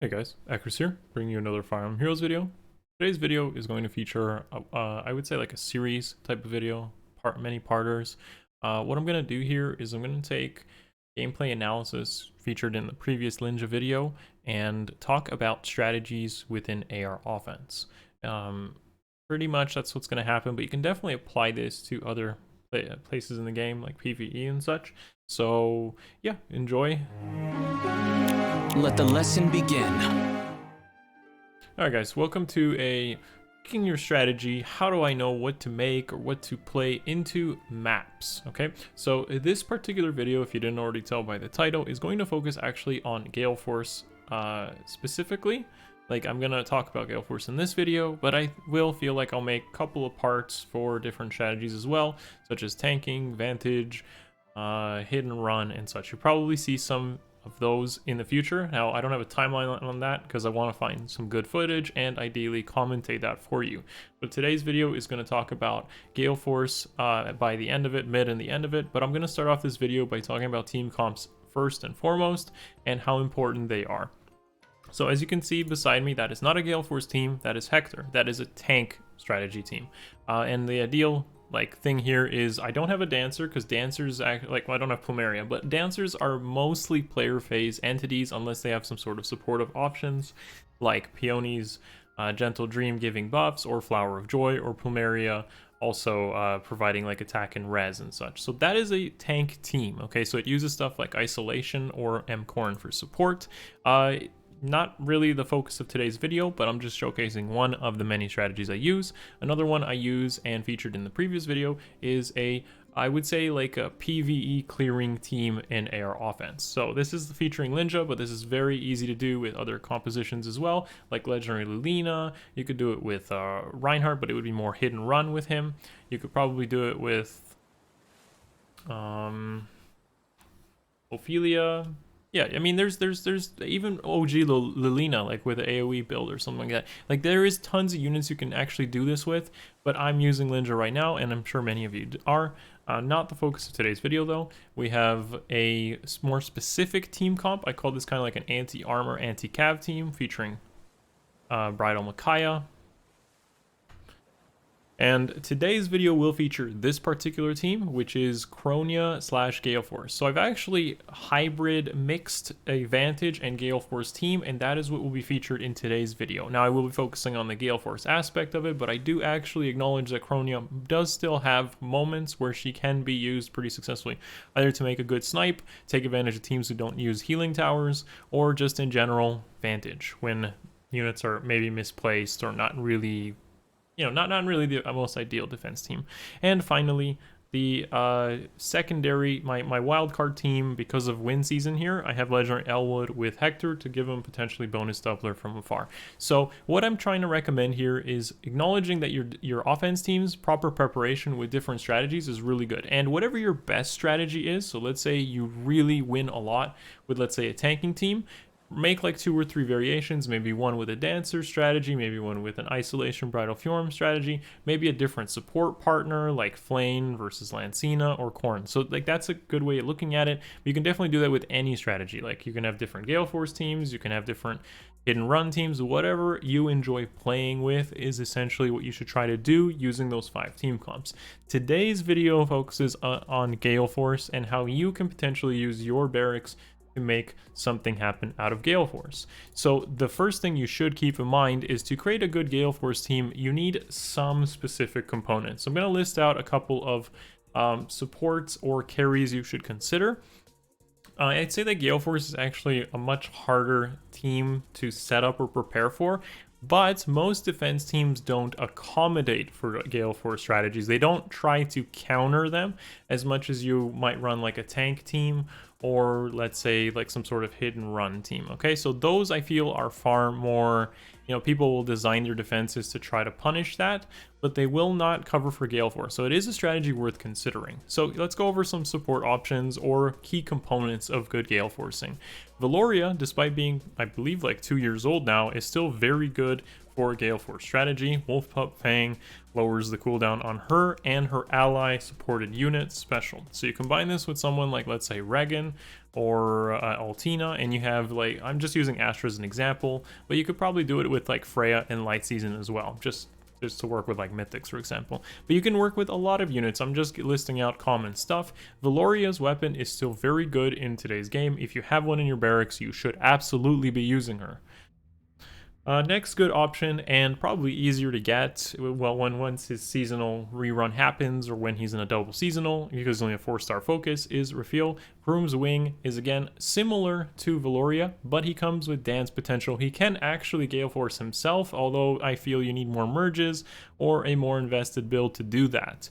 Hey guys, Akariss here, bringing you another Fire Emblem Heroes video. Today's video is going to feature, I would say like a series type of video, many parters. What I'm going to do here is I'm going to take gameplay analysis featured in the previous Linja video and talk about strategies within AR offense. Pretty much that's what's going to happen, but you can definitely apply this to other places in the game like PvE and such. So yeah, enjoy. Let the lesson begin. Alright guys, welcome to a picking your strategy. How do I know what to make or what to play into maps? Okay, so this particular video, if you didn't already tell by the title, is going to focus actually on Galeforce specifically. Like, I'm gonna talk about Galeforce in this video, but I will feel like I'll make a couple of parts for different strategies as well, such as tanking, vantage, hit and run, and such. You'll probably see some of those in the future. Now, I don't have a timeline on that because I want to find some good footage and ideally commentate that for you. But today's video is going to talk about Galeforce by the end of it, mid and the end of it. But I'm going to start off this video by talking about team comps first and foremost and how important they are. So as you can see beside me, that is not a Galeforce team, that is Hector. That is a tank strategy team. And the ideal thing here is I don't have a dancer because dancers act well, I don't have Plumeria, but dancers are mostly player phase entities unless they have some sort of supportive options like Peony's Gentle Dream giving buffs, or Flower of Joy, or Plumeria also providing like attack and res and such. So that is a tank team. Okay, so it uses stuff like Isolation or M-Corn for support. Not really the focus of today's video, but I'm just showcasing one of the many strategies I use. Another one I use and featured in the previous video is I would say like a PvE clearing team in AR offense. So this is featuring Linja, but this is very easy to do with other compositions as well, like Legendary Lilina. You could do it with Reinhardt, but it would be more hit and run with him. You could probably do it with Ophelia. Yeah, I mean, there's even OG Lilina, like with an AoE build or something like that. Like, there is tons of units you can actually do this with, but I'm using Linja right now, and I'm sure many of you are. Not the focus of today's video, though. We have a more specific team comp. I call this kind of like an anti-armor, anti-cav team, featuring Bridal Micaiah. And today's video will feature this particular team, which is Kronia / Galeforce. So I've actually hybrid mixed a Vantage and Galeforce team, and that is what will be featured in today's video. Now, I will be focusing on the Galeforce aspect of it, but I do actually acknowledge that Kronia does still have moments where she can be used pretty successfully, either to make a good snipe, take advantage of teams who don't use healing towers, or just in general Vantage when units are maybe misplaced or not really, not really the most ideal defense team. And finally, the secondary, my wildcard team, because of win season here, I have Legendary Elwood with Hector to give him potentially bonus doubler from afar. So what I'm trying to recommend here is acknowledging that your offense team's proper preparation with different strategies is really good. And whatever your best strategy is, so let's say you really win a lot with, let's say, a tanking team, make like 2 or 3 variations, maybe one with a dancer strategy, maybe one with an Isolation Bridal Fjorm strategy, maybe a different support partner like Flame versus Lancina or Korn. So like that's a good way of looking at it. But you can definitely do that with any strategy. Like you can have different Galeforce teams, you can have different hit and run teams, whatever you enjoy playing with is essentially what you should try to do using those 5 team comps. Today's video focuses on Galeforce and how you can potentially use your barracks to make something happen out of Galeforce. So the first thing you should keep in mind is to create a good Galeforce team, you need some specific components. So I'm going to list out a couple of supports or carries you should consider. I'd say that Galeforce is actually a much harder team to set up or prepare for, but most defense teams don't accommodate for Galeforce strategies. They don't try to counter them as much as you might run like a tank team or let's say like some sort of hit and run team. Okay, so those I feel are far more, people will design their defenses to try to punish that, but they will not cover for Galeforce. So it is a strategy worth considering. So let's go over some support options or key components of good Galeforcing. Velouria, despite being, I believe, like 2 years old now, is still very good for Galeforce strategy. Wolf Pup Fang lowers the cooldown on her and her ally supported unit special. So you combine this with someone like, let's say, Regan or Altina, and you have, like, I'm just using Astra as an example, but you could probably do it with like Freya and Light Season as well, just to work with like Mythics, for example. But you can work with a lot of units. I'm just listing out common stuff. Velouria's weapon is still very good in today's game. If you have one in your barracks, you should absolutely be using her. Next good option, and probably easier to get, well, once his seasonal rerun happens, or when he's in a double seasonal, because he's only a 4-star focus, is Rafiel. Groom's Wing is again similar to Velouria, but he comes with dance potential. He can actually Galeforce himself, although I feel you need more merges or a more invested build to do that.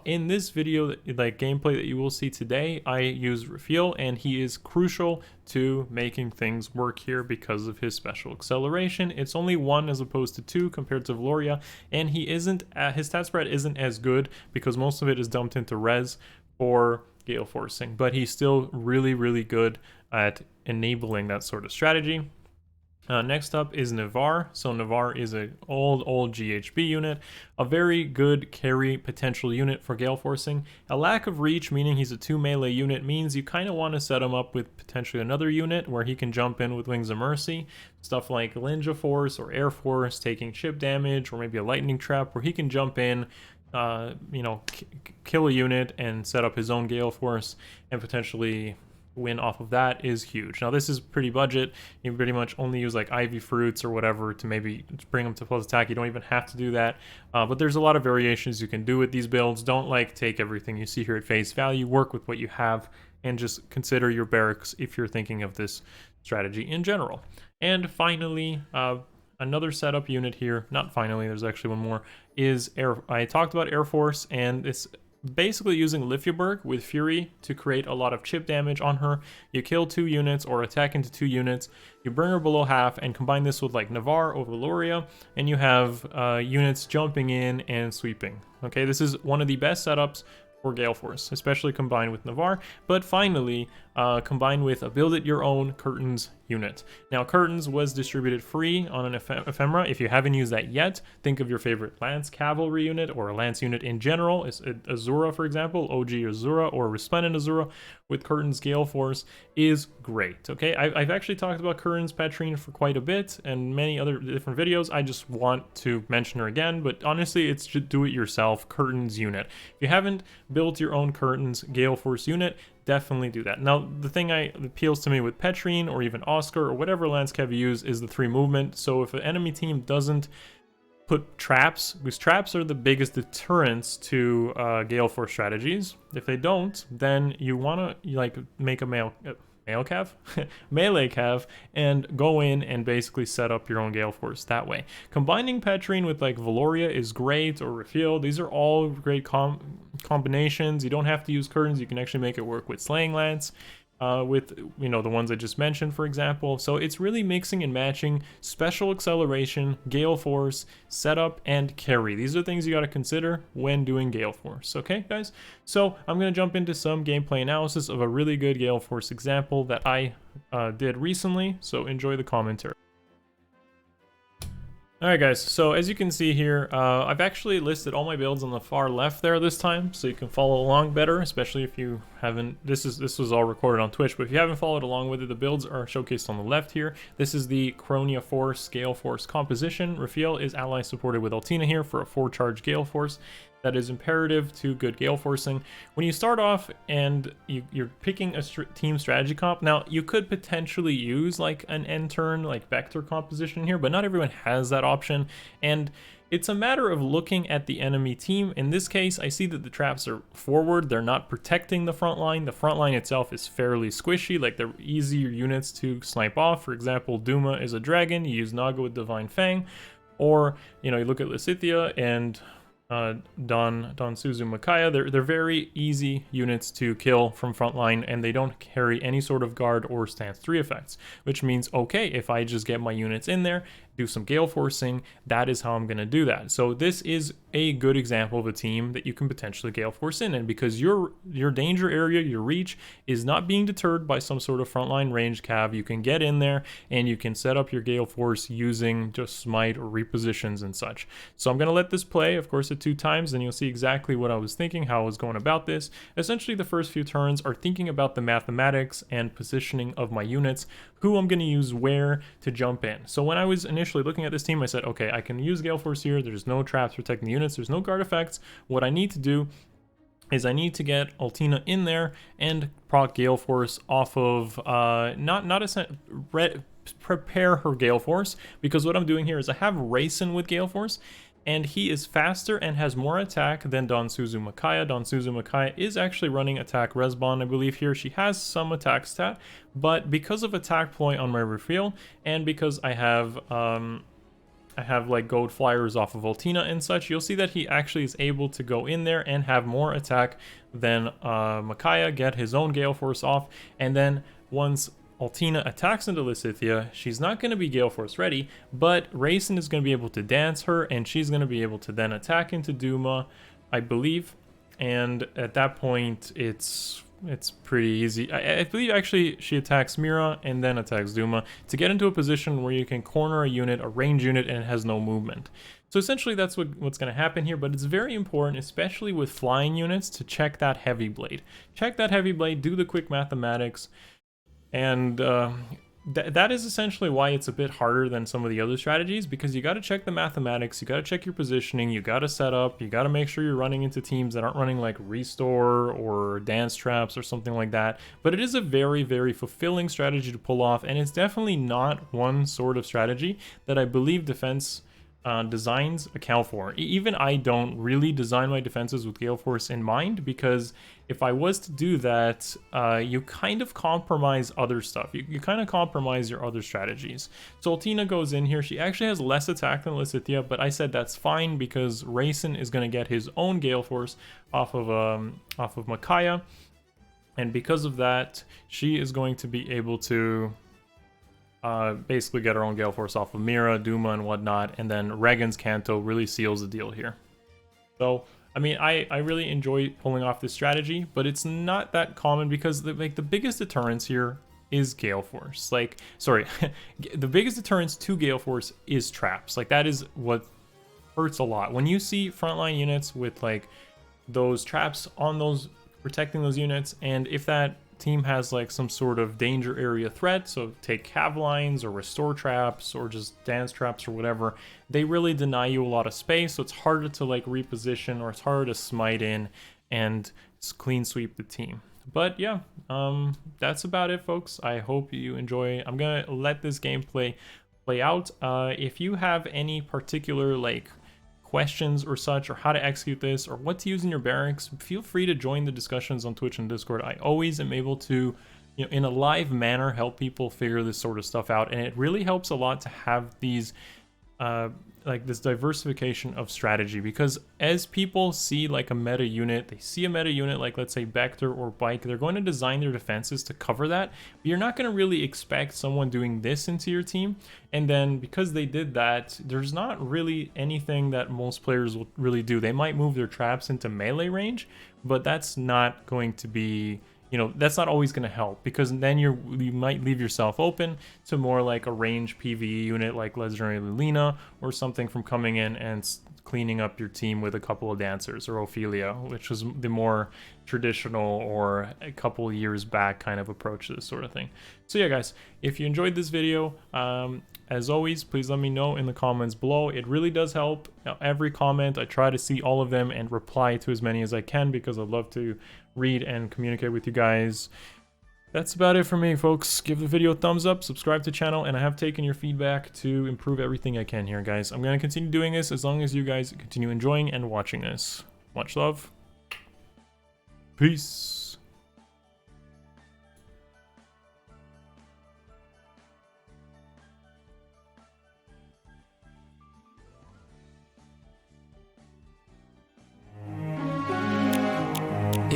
In this video, like gameplay that you will see today, I use Rafiel, and he is crucial to making things work here because of his special acceleration. It's only 1 as opposed to 2 compared to Velouria, and he isn't his stat spread isn't as good because most of it is dumped into res for Galeforcing, but he's still really good at enabling that sort of strategy. Next up is Navarre. So Navarre is an old GHB unit, a very good carry potential unit for Galeforcing. A lack of reach, meaning he's a 2 melee unit, means you kind of want to set him up with potentially another unit where he can jump in with Wings of Mercy. Stuff like Ninja Force or Air Force, taking chip damage, or maybe a lightning trap where he can jump in, you know, kill a unit and set up his own Galeforce and potentially win off of that is huge. Now this is pretty budget. You pretty much only use like Ivy Fruits or whatever to maybe bring them to plus attack. You don't even have to do that, but there's a lot of variations you can do with these builds. Don't like take everything you see here at face value. Work with what you have and just consider your barracks if you're thinking of this strategy in general. And finally, another setup unit here, not finally, there's actually one more, is I talked about Air Force, and it's basically using Lifiaberg with Fury to create a lot of chip damage on her. You kill 2 units or attack into 2 units, you bring her below half, and combine this with like Navarre or Velouria, and you have units jumping in and sweeping. Okay, this is one of the best setups for Galeforce, especially combined with Navarre. But finally, combined with a build it your own Curtains unit. Now, Curtains was distributed free on an ephemera. If you haven't used that yet, think of your favorite Lance Cavalry unit or a Lance unit in general. Azura, for example, OG Azura or Resplendent Azura with Curtains Galeforce is great. Okay, I've actually talked about Curtains Petrine for quite a bit and many other different videos. I just want to mention her again, but honestly, it's just do it yourself Curtains unit. If you haven't built your own Curtains Galeforce unit, definitely do that. Now, the thing that appeals to me with Petrine or even Oscar or whatever Lance Cav you use is the 3 movement. So if an enemy team doesn't put traps, because traps are the biggest deterrence to Galeforce strategies. If they don't, then you want to like make a melee cav and go in and basically set up your own Galeforce that way. Combining Petrine with like Velouria is great, or Rafiel. These are all great combinations. You don't have to use Curtains. You can actually make it work with Slaying Lance, with, you know, the ones I just mentioned, for example. So it's really mixing and matching special acceleration, Galeforce, setup, and carry. These are things you got to consider when doing Galeforce. Okay, guys? So I'm going to jump into some gameplay analysis of a really good Galeforce example that I did recently. So enjoy the commentary. Alright guys, so as you can see here, I've actually listed all my builds on the far left there this time, so you can follow along better, especially if you haven't, this was all recorded on Twitch, but if you haven't followed along with it, the builds are showcased on the left here. This is the Cronia Force Galeforce composition. Rafiel is ally supported with Altina here for a 4-charge Galeforce. That is imperative to good Galeforcing. When you start off and you're picking a team strategy comp, now you could potentially use like an end-turn, like vector composition here, but not everyone has that option. And it's a matter of looking at the enemy team. In this case, I see that the traps are forward. They're not protecting the front line. The front line itself is fairly squishy, like they're easier units to snipe off. For example, Duma is a dragon. You use Naga with Divine Fang. Or, you know, you look at Lysithea and Don Suzu Makaya. They're very easy units to kill from frontline, and they don't carry any sort of guard or stance 3 effects, which means, okay, if I just get my units in there, do some gale forcing, that is how I'm going to do that. So this is a good example of a team that you can potentially gale force in, and because your danger area, your reach, is not being deterred by some sort of frontline range cav, you can get in there and you can set up your gale force using just smite or repositions and such. So I'm going to let this play, of course, at 2 times, and you'll see exactly what I was thinking, how I was going about this. Essentially, the first few turns are thinking about the mathematics and positioning of my units, who I'm going to use where to jump in. So when I was initially looking at this team, I said, okay, I can use Gale Force here. There's no traps protecting the units. There's no guard effects. What I need to do is I need to get Altina in there and proc Gale Force off of, prepare her Gale Force, because what I'm doing here is I have Raisin with Gale Force, and he is faster and has more attack than Don Suzu Makaya. Don Suzu Makaya is actually running attack Respawn, I believe here. She has some attack stat, but because of attack ploy on my Rafiel, and because I have like gold flyers off of Altina and such, you'll see that he actually is able to go in there and have more attack than Makaya, get his own Gale Force off, and then once Altina attacks into Lysithea, she's not going to be Gale Force ready, but Raisin is going to be able to dance her, and she's going to be able to then attack into Duma, I believe, and at that point, it's pretty easy. I believe actually she attacks Mira and then attacks Duma to get into a position where you can corner a unit, a range unit, and it has no movement. So essentially that's what's going to happen here, but it's very important, especially with flying units, to check that heavy blade. Check that heavy blade, do the quick mathematics, and that is essentially why it's a bit harder than some of the other strategies, because you got to check the mathematics, you got to check your positioning, you got to set up, you got to make sure you're running into teams that aren't running like Restore or Dance Traps or something like that. But it is a very, very fulfilling strategy to pull off, and it's definitely not one sort of strategy that I believe defense designs account for. Even I don't really design my defenses with Gale Force in mind, because if I was to do that, you kind of compromise other stuff. You kind of compromise your other strategies. So Altina goes in here. She actually has less attack than Lysithea, but I said that's fine because Raisin is going to get his own Gale Force off of Makaya, and because of that, she is going to be able to basically get her own Gale Force off of Mira, Duma, and whatnot, and then Regan's Canto really seals the deal here. So, I mean, I really enjoy pulling off this strategy, but it's not that common because the biggest deterrence here is Gale Force. Like, sorry, the biggest deterrence to Gale Force is traps. Like, that is what hurts a lot. When you see frontline units with, like, those traps on those, protecting those units, and if that team has like some sort of danger area threat, so take cav lines or restore traps or just dance traps or whatever, they really deny you a lot of space, so it's harder to like reposition, or it's harder to smite in and clean sweep the team. But yeah, that's about it, folks. I hope you enjoy. I'm gonna let this gameplay play out. If you have any particular like questions or such, or how to execute this, or what to use in your barracks, feel free to join the discussions on Twitch and Discord. I always am able to, you know, in a live manner, help people figure this sort of stuff out, and it really helps a lot to have these like this diversification of strategy, because as people see like a meta unit, they see a meta unit like, let's say, Vector or Bike, they're going to design their defenses to cover that, but you're not going to really expect someone doing this into your team, and then because they did that, there's not really anything that most players will really do. They might move their traps into melee range, but that's not going to be, you know, that's not always going to help, because then you might leave yourself open to more like a range PvE unit like Legendary Lilina, or something from coming in and cleaning up your team with a couple of dancers, or Ophelia, which was the more traditional or a couple years back kind of approach to this sort of thing. So yeah, guys, if you enjoyed this video, as always, please let me know in the comments below. It really does help. Every comment, I try to see all of them and reply to as many as I can, because I'd love to read and communicate with you guys. That's about it for me, folks. Give the video a thumbs up, subscribe to the channel, and I have taken your feedback to improve everything I can here, guys. I'm going to continue doing this as long as you guys continue enjoying and watching this. Much love. Peace.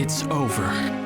It's over.